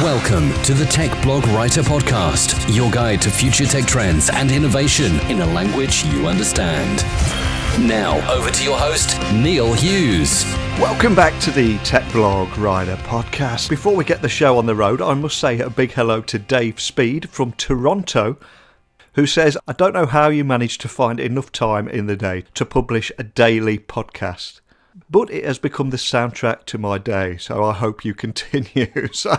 Welcome to the Tech Blog Writer Podcast, your guide to future tech trends and innovation in a language you understand. Now, over to your host, Neil Hughes. Welcome back to the Tech Blog Writer Podcast. Before we get the show on the road, I must say a big hello to Dave Speed from Toronto, who says, I don't know how you manage to find enough time in the day to publish a daily podcast, but it has become the soundtrack to my day, so I hope you continue. So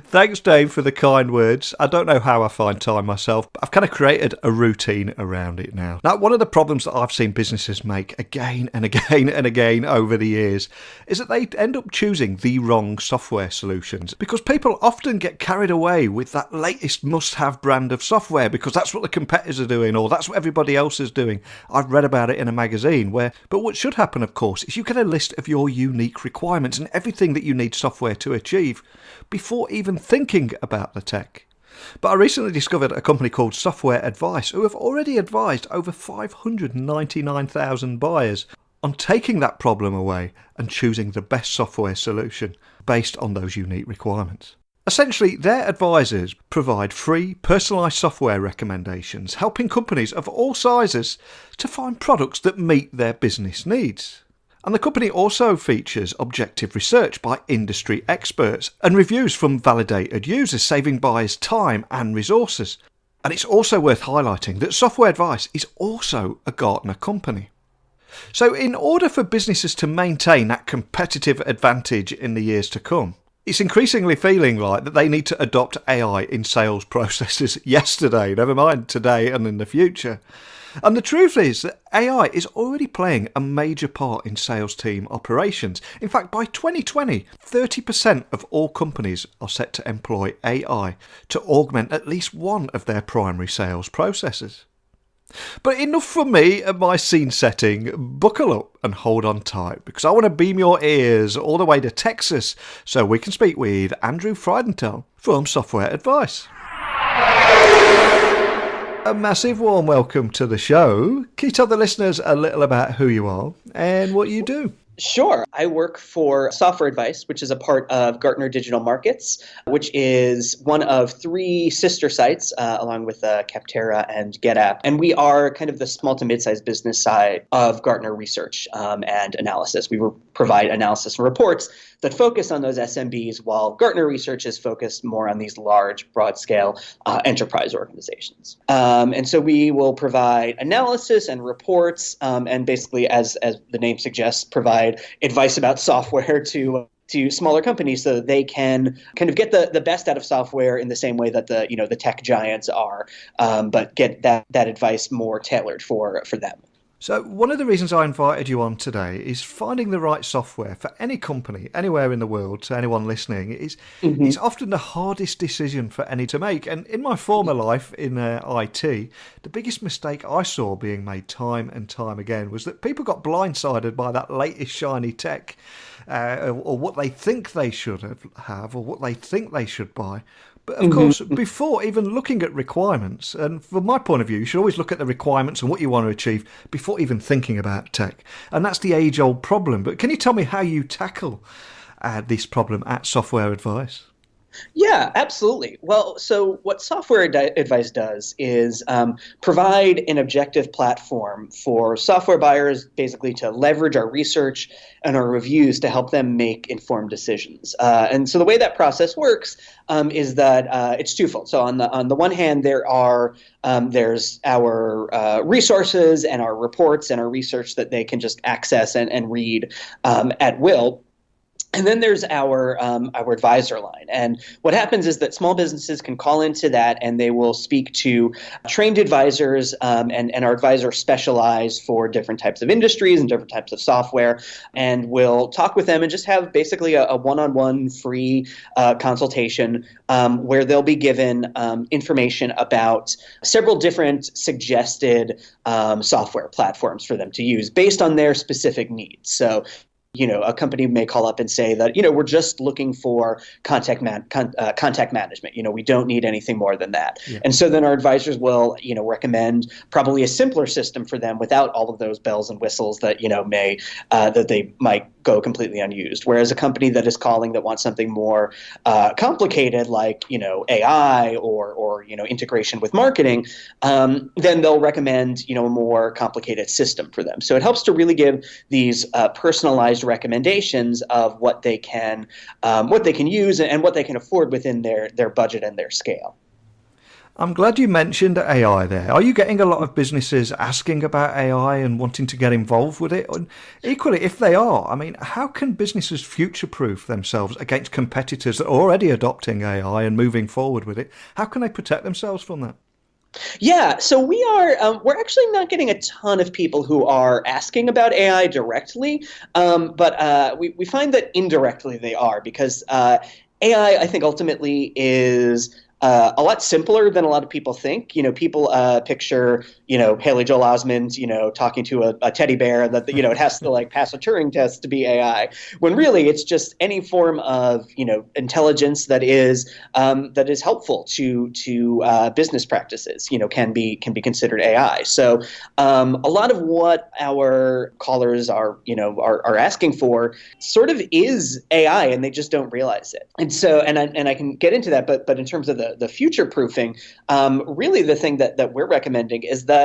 thanks, Dave, for the kind words. I don't know how I find time myself, but I've kind of created a routine around it now. Now, one of the problems that I've seen businesses make again and again and again over the years is that they end up choosing the wrong software solutions, because people often get carried away with that latest must-have brand of software because that's what the competitors are doing or that's what everybody else is doing. I've read about it in a magazine but what should happen, of course, is you get a list of your unique requirements and everything that you need software to achieve before even thinking about the tech. But I recently discovered a company called Software Advice who have already advised over 599,000 buyers on taking that problem away and choosing the best software solution based on those unique requirements. Essentially, their advisors provide free, personalised software recommendations, helping companies of all sizes to find products that meet their business needs. And the company also features objective research by industry experts and reviews from validated users, saving buyers time and resources. And it's also worth highlighting that Software Advice is also a Gartner company. So in order for businesses to maintain that competitive advantage in the years to come, it's increasingly feeling like that they need to adopt AI in sales processes yesterday, never mind today and in the future. And the truth is that AI is already playing a major part in sales team operations. In fact, by 2020, 30% of all companies are set to employ AI to augment at least one of their primary sales processes. But enough from me and my scene setting. Buckle up and hold on tight, because I want to beam your ears all the way to Texas so we can speak with Andrew Friedenthal from Software Advice. A massive warm welcome to the show. Can you tell the listeners a little about who you are and what you do? Sure. I work for Software Advice, which is a part of Gartner Digital Markets, which is one of three sister sites, along with Capterra and GetApp. And we are kind of the small to mid-sized business side of Gartner research and analysis. We provide analysis and reports that focus on those SMBs, while Gartner research is focused more on these large, broad-scale enterprise organizations. And so we will provide analysis and reports, and basically, as the name suggests, provide advice about software to smaller companies so that they can kind of get the best out of software in the same way that the tech giants are, but get that advice more tailored for them. So one of the reasons I invited you on today is finding the right software for any company, anywhere in the world, to anyone listening, is often the hardest decision for any to make. And in my former life in IT, the biggest mistake I saw being made time and time again was that people got blindsided by that latest shiny tech, or what they think they should have, or what they think they should buy. But of course, before even looking at requirements, and from my point of view, you should always look at the requirements and what you want to achieve before even thinking about tech. And that's the age-old problem. But can you tell me how you tackle this problem at Software Advice? Yeah, absolutely. Well, so what Software Advice does is provide an objective platform for software buyers basically to leverage our research and our reviews to help them make informed decisions. And so the way that process works is that it's twofold. So on the one hand, there's our resources and our reports and our research that they can just access and read at will. And then there's our advisor line. And what happens is that small businesses can call into that and they will speak to trained advisors, and our advisors specialize for different types of industries and different types of software. And we'll talk with them and just have basically a one-on-one free consultation where they'll be given information about several different suggested software platforms for them to use based on their specific needs. So a company may call up and say that, we're just looking for contact management. We don't need anything more than that. Yeah. And so then our advisors will, recommend probably a simpler system for them without all of those bells and whistles that, that they might go completely unused. Whereas a company that is calling that wants something more complicated, like AI or integration with marketing, then they'll recommend a more complicated system for them. So it helps to really give these personalized recommendations of what they can use and what they can afford within their budget and their scale. I'm glad you mentioned AI there. Are you getting a lot of businesses asking about AI and wanting to get involved with it? And equally, if they are, how can businesses future-proof themselves against competitors that are already adopting AI and moving forward with it? How can they protect themselves from that? Yeah, so we're actually not getting a ton of people who are asking about AI directly, but we find that indirectly they are, because AI, I think, ultimately is a lot simpler than a lot of people think. People picture, Haley Joel Osment, talking to a teddy bear that, it has to pass a Turing test to be AI, when really it's just any form of, intelligence that is helpful to business practices, can be considered AI. So a lot of what our callers are asking for sort of is AI, and they just don't realize it. And so, and I can get into that, but in terms of the future proofing, really the thing that we're recommending is that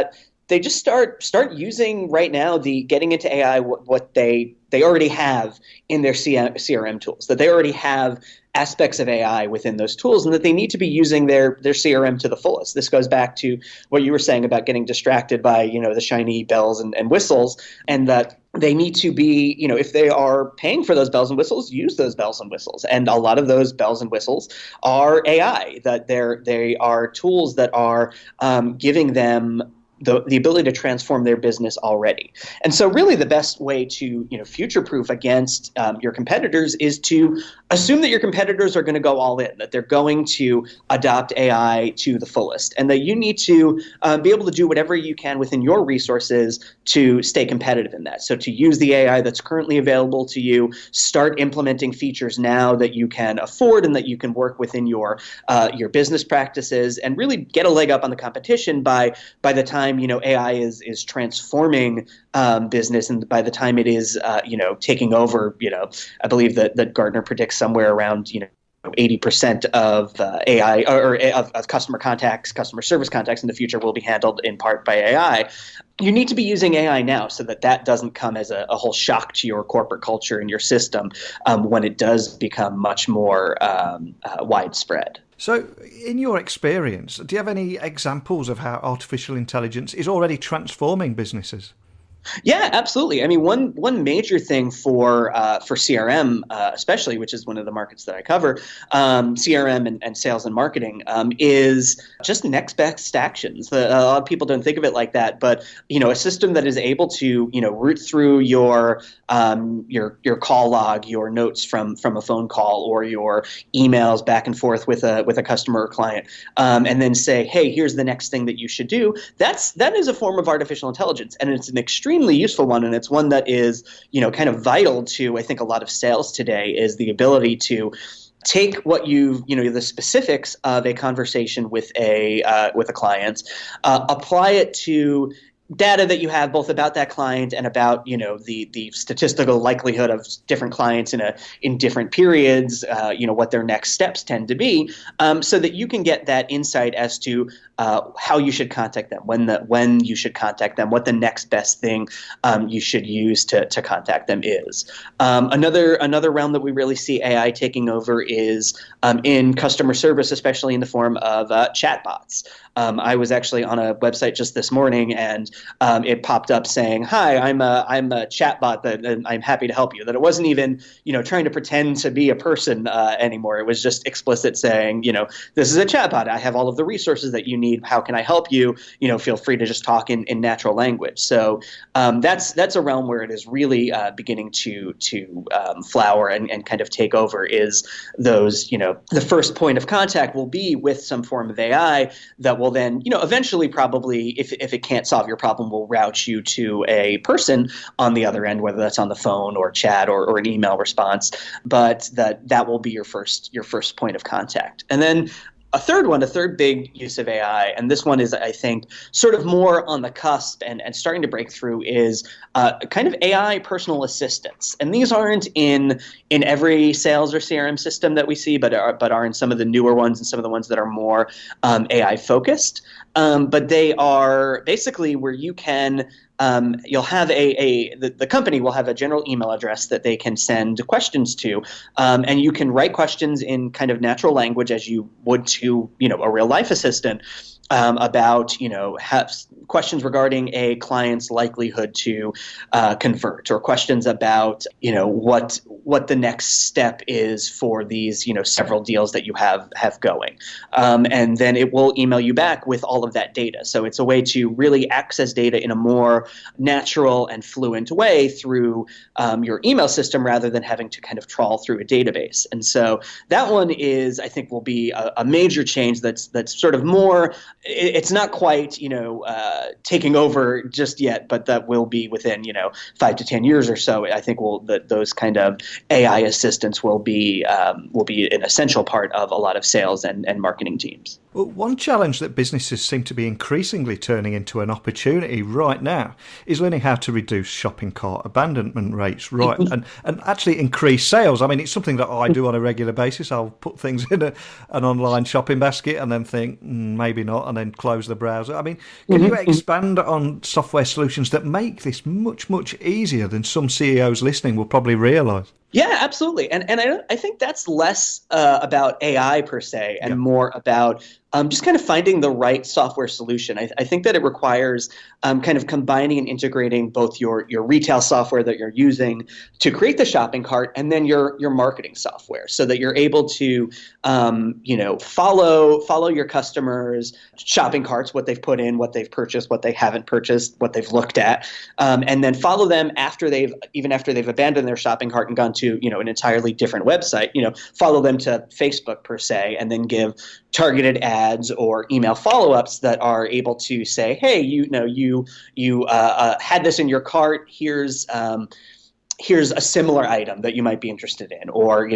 they just start using right now getting into AI what they already have in their CRM tools, that they already have aspects of AI within those tools, and that they need to be using their CRM to the fullest. This goes back to what you were saying about getting distracted by the shiny bells and whistles, and that they need to be, if they are paying for those bells and whistles, use those bells and whistles. And a lot of those bells and whistles are AI, that they are tools that are giving them the ability to transform their business already. And so really the best way to future-proof against your competitors is to assume that your competitors are going to go all in, that they're going to adopt AI to the fullest, and that you need to be able to do whatever you can within your resources to stay competitive in that. So to use the AI that's currently available to you, start implementing features now that you can afford and that you can work within your business practices, and really get a leg up on the competition by the time AI is transforming business, and by the time it is taking over, I believe that Gartner predicts somewhere around 80% of AI or of customer service contacts in the future will be handled in part by AI. You need to be using AI now so that doesn't come as a whole shock to your corporate culture and your system when it does become much more widespread. So, in your experience, do you have any examples of how artificial intelligence is already transforming businesses? Yeah, absolutely. One major thing for CRM, especially, which is one of the markets that I cover, CRM and sales and marketing, is just next best actions. A lot of people don't think of it like that, but a system that is able to root through your call log, your notes from a phone call, or your emails back and forth with a customer or client, and then say, hey, here's the next thing that you should do. That is a form of artificial intelligence, and it's an extremely useful one, and it's one that is kind of vital to, I think, a lot of sales today, is the ability to take what the specifics of a conversation with a client, apply it to data that you have both about that client and about the statistical likelihood of different clients in different periods, what their next steps tend to be, so that you can get that insight as to how you should contact them, when you should contact them, what the next best thing you should use to contact them is. Another realm that we really see AI taking over is in customer service, especially in the form of chatbots. I was actually on a website just this morning, and it popped up saying, "Hi, I'm a chatbot and I'm happy to help you." That it wasn't even trying to pretend to be a person anymore. It was just explicit saying, "This is a chatbot. I have all of the resources that you need. How can I help you? Feel free to just talk in natural language." So that's a realm where it is really beginning to flower and kind of take over. Is those the first point of contact will be with some form of AI that will then eventually, probably, if it can't solve your problem, will route you to a person on the other end, whether that's on the phone or chat or an email response. But that will be your first point of contact. And then a third big use of AI, and this one is, I think, sort of more on the cusp and starting to break through, is kind of AI personal assistants. And these aren't in every sales or CRM system that we see, but are in some of the newer ones and some of the ones that are more AI focused. But they are basically where you can you'll have the company will have a general email address that they can send questions to, and you can write questions in kind of natural language as you would to a real life assistant. About have questions regarding a client's likelihood to convert, or questions about what the next step is for these several deals that you have going, and then it will email you back with all of that data. So it's a way to really access data in a more natural and fluent way through your email system, rather than having to kind of trawl through a database. And so that one is, I think, will be a major change that's sort of more. It's not quite, taking over just yet, but that will be within, 5 to 10 years or so. I think those kind of AI assistants will be an essential part of a lot of sales and marketing teams. Well, one challenge that businesses seem to be increasingly turning into an opportunity right now is learning how to reduce shopping cart abandonment rates, right, and actually increase sales. I mean, it's something that I do on a regular basis. I'll put things in an online shopping basket and then think, maybe not, and then close the browser. I mean, can you expand on software solutions that make this much, much easier than some CEOs listening will probably realise? Yeah, absolutely. And I think that's less about AI per se, and more about just kind of finding the right software solution. I think that it requires kind of combining and integrating both your retail software that you're using to create the shopping cart, and then your marketing software, so that you're able to follow your customers' shopping carts, what they've put in, what they've purchased, what they haven't purchased, what they've looked at, and then follow them after they've abandoned their shopping cart and gone to an entirely different website. Follow them to Facebook per se, and then give targeted ads or email follow-ups that are able to say, hey, you had this in your cart. Here's a similar item that you might be interested in, or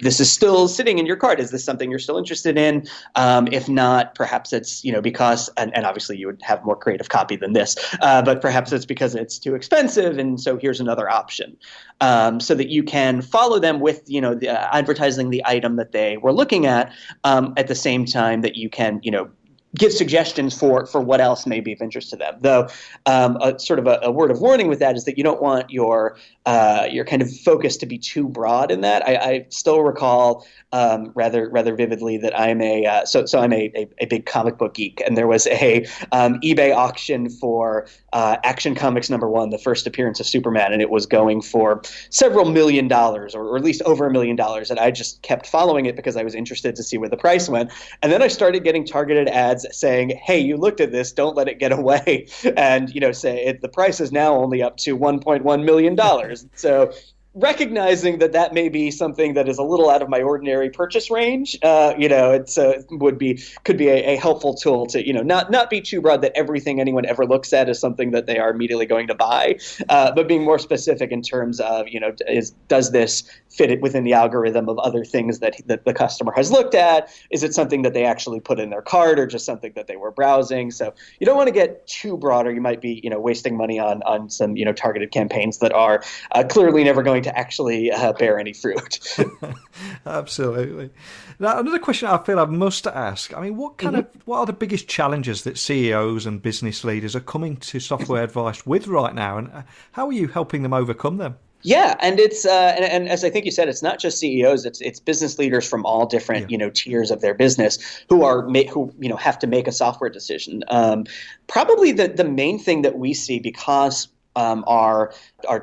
this is still sitting in your cart. Is this something you're still interested in? If not, perhaps it's because, and obviously you would have more creative copy than this, but perhaps it's because it's too expensive, and so here's another option, so that you can follow them with advertising the item that they were looking at the same time that you can give suggestions for what else may be of interest to them. Though sort of a word of warning with that is that you don't want your kind of focus to be too broad in that. I still recall rather vividly that I'm I'm a big comic book geek, and there was a eBay auction for Action Comics #1, the first appearance of Superman, and it was going for several $1 million, or at least over $1 million, and I just kept following it because I was interested to see where the price went. And then I started getting targeted ads saying, hey, you looked at this, don't let it get away, and say the price is now only up to $1.1 million. So recognizing that may be something that is a little out of my ordinary purchase range, it's could be a helpful tool to not be too broad that everything anyone ever looks at is something that they are immediately going to buy, but being more specific in terms of does this fit it within the algorithm of other things that the customer has looked at? Is it something that they actually put in their cart, or just something that they were browsing? So you don't want to get too broad, or you might be wasting money on some targeted campaigns that are clearly never going to actually bear any fruit. Absolutely. Now, another question I feel I must ask. I mean, what are the biggest challenges that CEOs and business leaders are coming to software advice with right now, and how are you helping them overcome them? Yeah, and it's and as I think you said, it's not just CEOs; it's business leaders from all different tiers of their business who have to make a software decision. Probably the main thing that we see, because our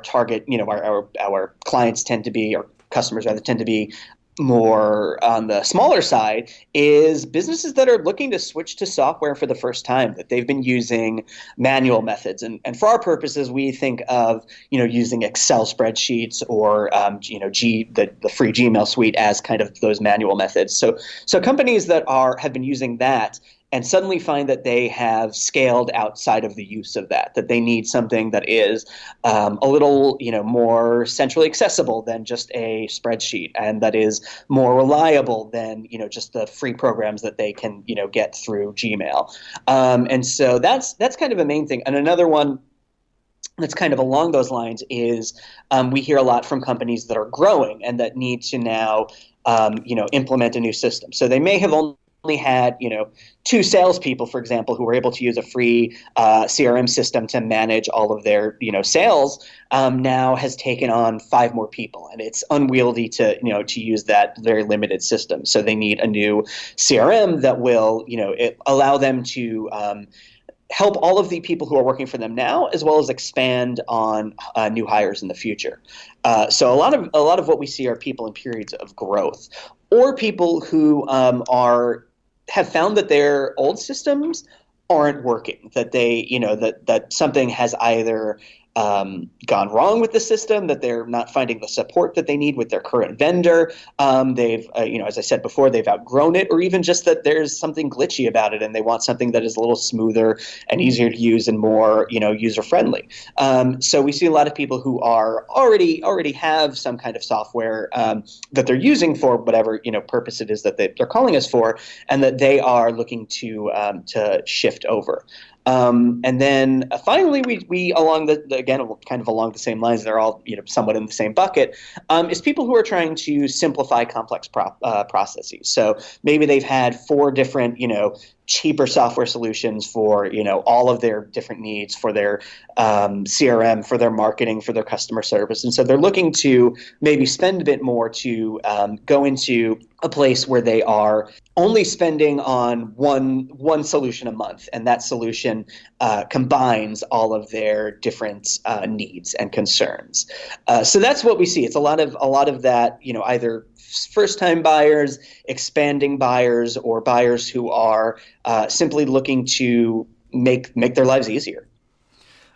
target, our clients tend to be, or customers rather, tend to be more on the smaller side, is businesses that are looking to switch to software for the first time, that they've been using manual methods. And for our purposes, we think of, using Excel spreadsheets or, the free Gmail suite as kind of those manual methods. So companies that have been using that and suddenly find that they have scaled outside of the use of that they need something that is a little, more centrally accessible than just a spreadsheet, and that is more reliable than, just the free programs that they can, get through Gmail. And so that's kind of a main thing. And another one that's kind of along those lines is we hear a lot from companies that are growing and that need to now, implement a new system. So they may have only had, 2 salespeople, for example, who were able to use a free CRM system to manage all of their, sales, now has taken on 5 more people, and it's unwieldy to use that very limited system. So they need a new CRM that will, allow them to help all of the people who are working for them now, as well as expand on new hires in the future. So a lot of what we see are people in periods of growth, or people who have found that their old systems aren't working, that they, that something has either gone wrong with the system, that they're not finding the support that they need with their current vendor. They've, as I said before, they've outgrown it, or even just that there's something glitchy about it and they want something that is a little smoother and easier to use and more, user friendly. So we see a lot of people who are already have some kind of software that they're using for whatever, purpose it is that they're calling us for, and that they are looking to shift over. And then finally, we along again, kind of along the same lines, they're all, somewhat in the same bucket, is people who are trying to simplify complex processes. So maybe they've had 4 different, cheaper software solutions for, all of their different needs, for their CRM, for their marketing, for their customer service. And so they're looking to maybe spend a bit more to go into a place where they are only spending on one solution a month, and that solution combines all of their different needs and concerns. So that's what we see. It's a lot of that, either first-time buyers, expanding buyers, or buyers who are simply looking to make their lives easier.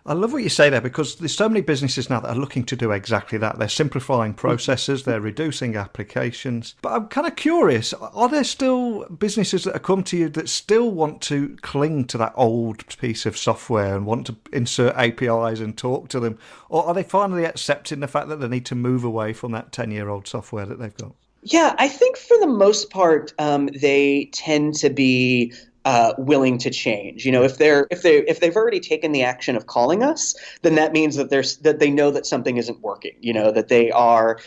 I love what you say there, because there's so many businesses now that are looking to do exactly that. They're simplifying processes, they're reducing applications. But I'm kind of curious, are there still businesses that have come to you that still want to cling to that old piece of software and want to insert APIs and talk to them? Or are they finally accepting the fact that they need to move away from that 10-year-old software that they've got? Yeah, I think for the most part, they tend to be willing to change. If they've already taken the action of calling us, then that means that they know that something isn't working. That they are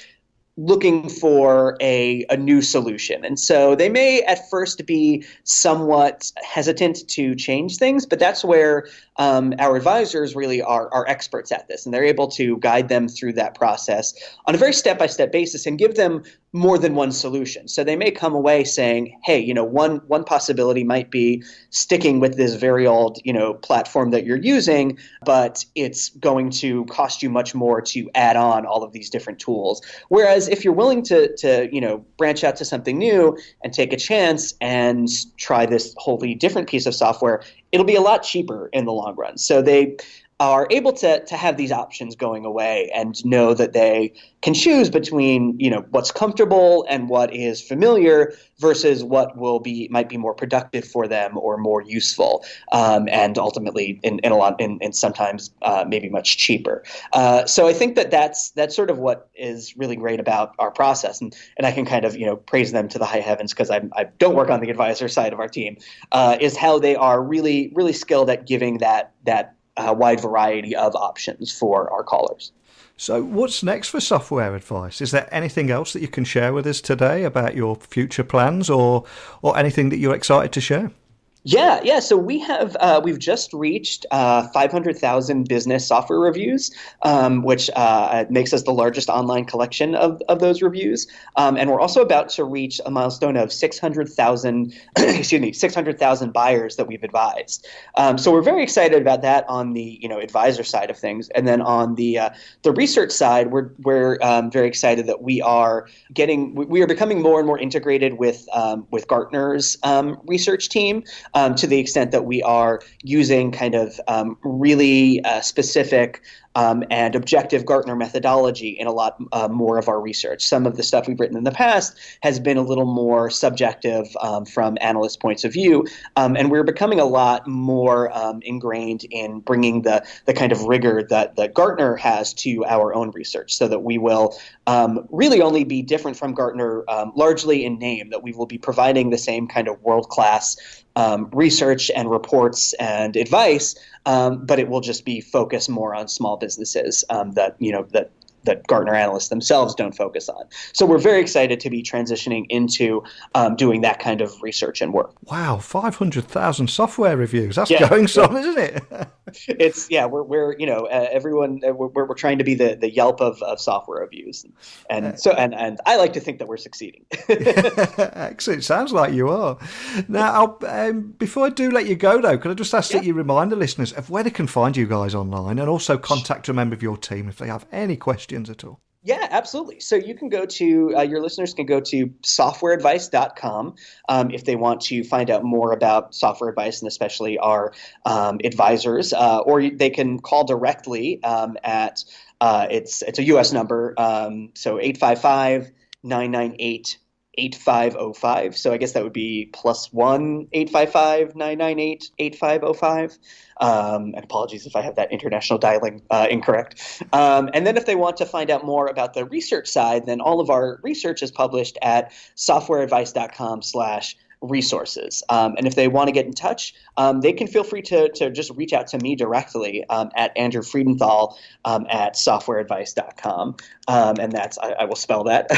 looking for a new solution. And so they may at first be somewhat hesitant to change things, but that's where our advisors really are experts at this, and they're able to guide them through that process on a very step-by-step basis and give them more than one solution. So they may come away saying, hey, one possibility might be sticking with this very old, platform that you're using, but it's going to cost you much more to add on all of these different tools. Whereas if you're willing to branch out to something new and take a chance and try this wholly different piece of software, it'll be a lot cheaper in the long run. So they are able to have these options going away and know that they can choose between, what's comfortable and what is familiar versus what might be more productive for them or more useful, and ultimately in sometimes maybe much cheaper. So I think that's sort of what is really great about our process, and I can kind of praise them to the high heavens, because I don't work on the advisor side of our team, is how they are really really skilled at giving that wide variety of options for our callers. So what's next for Software Advice? Is there anything else that you can share with us today about your future plans or anything that you're excited to share? Yeah. So we've just reached 500,000 business software reviews, which makes us the largest online collection of those reviews. And we're also about to reach a milestone of 600,000 buyers that we've advised. So we're very excited about that on the advisor side of things. And then on the research side, we're very excited that we are becoming more and more integrated with Gartner's research team. To the extent that we are using kind of really specific and objective Gartner methodology in a lot more of our research. Some of the stuff we've written in the past has been a little more subjective from analyst points of view, and we're becoming a lot more ingrained in bringing the kind of rigor that Gartner has to our own research, so that we will really only be different from Gartner largely in name, that we will be providing the same kind of world-class research and reports and advice, but it will just be focused more on small businesses that Gartner analysts themselves don't focus on. So we're very excited to be transitioning into doing that kind of research and work. Wow, 500,000 software reviews. That's going some, isn't it? It's we're everyone we're trying to be the Yelp of software reviews, and I like to think that we're succeeding. Excellent. Sounds like you are. Now, before I do let you go though, could I just ask that you remind the listeners of where they can find you guys online, and also contact a member of your team if they have any questions at all? Yeah, absolutely. So you can go to, your listeners can go to softwareadvice.com if they want to find out more about software advice, and especially our advisors, or they can call directly at, it's a U.S. number, so 855-998-8505. So I guess that would be +1 855-998-8505. And apologies if I have that international dialing incorrect. And then if they want to find out more about the research side, then all of our research is published at softwareadvice.com/resources. And if they want to get in touch, they can feel free to just reach out to me directly at Andrew Friedenthal at softwareadvice.com. And that's, I will spell that,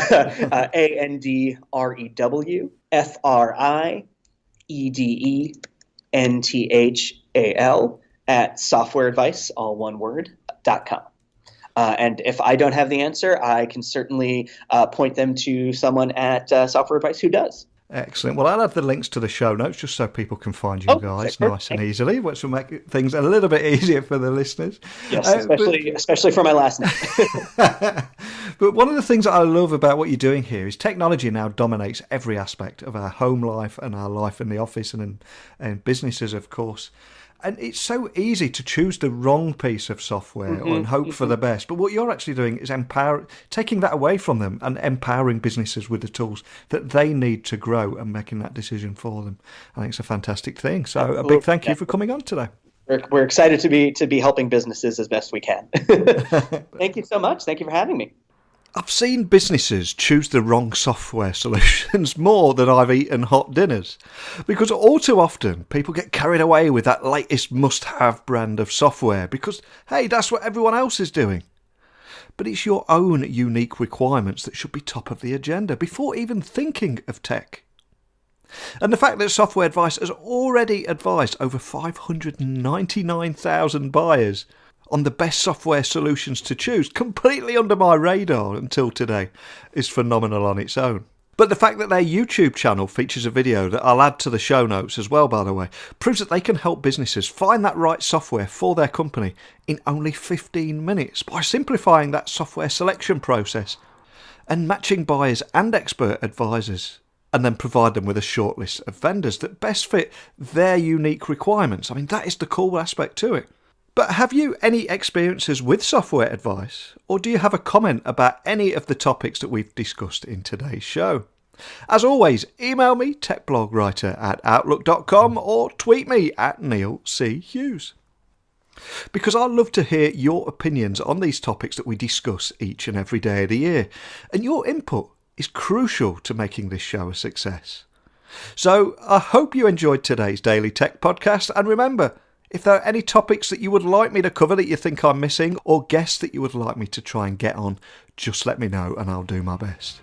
AndrewFridenthal at softwareadvice, all one word, .com. And if I don't have the answer, I can certainly point them to someone at Software Advice who does. Excellent. Well, I'll have the links to the show notes just so people can find you guys nice and easily, which will make things a little bit easier for the listeners. Yes, especially for my last name. But one of the things that I love about what you're doing here is technology now dominates every aspect of our home life and our life in the office and businesses, of course. And it's so easy to choose the wrong piece of software and hope for the best. But what you're actually doing is taking that away from them and empowering businesses with the tools that they need to grow and making that decision for them. I think it's a fantastic thing. So a big thank you for coming on today. We're excited to be helping businesses as best we can. Thank you so much. Thank you for having me. I've seen businesses choose the wrong software solutions more than I've eaten hot dinners, because all too often people get carried away with that latest must-have brand of software because, hey, that's what everyone else is doing. But it's your own unique requirements that should be top of the agenda before even thinking of tech. And the fact that Software Advice has already advised over 599,000 buyers on the best software solutions to choose, completely under my radar until today, is phenomenal on its own. But the fact that their YouTube channel features a video that I'll add to the show notes as well, by the way, proves that they can help businesses find that right software for their company in only 15 minutes by simplifying that software selection process and matching buyers and expert advisors, and then provide them with a short list of vendors that best fit their unique requirements. I mean, that is the cool aspect to it. But have you any experiences with Software Advice, or do you have a comment about any of the topics that we've discussed in today's show? As always, email me, techblogwriter@outlook.com, or tweet me at Neil C. Hughes. Because I love to hear your opinions on these topics that we discuss each and every day of the year, and your input is crucial to making this show a success. So I hope you enjoyed today's Daily Tech Podcast, and remember, if there are any topics that you would like me to cover that you think I'm missing, or guests that you would like me to try and get on, just let me know and I'll do my best.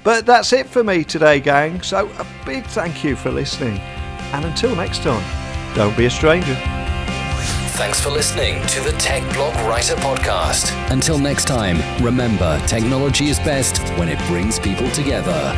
But that's it for me today, gang, so a big thank you for listening, and until next time, don't be a stranger. Thanks for listening to the Tech Blog Writer Podcast. Until next time, remember, technology is best when it brings people together.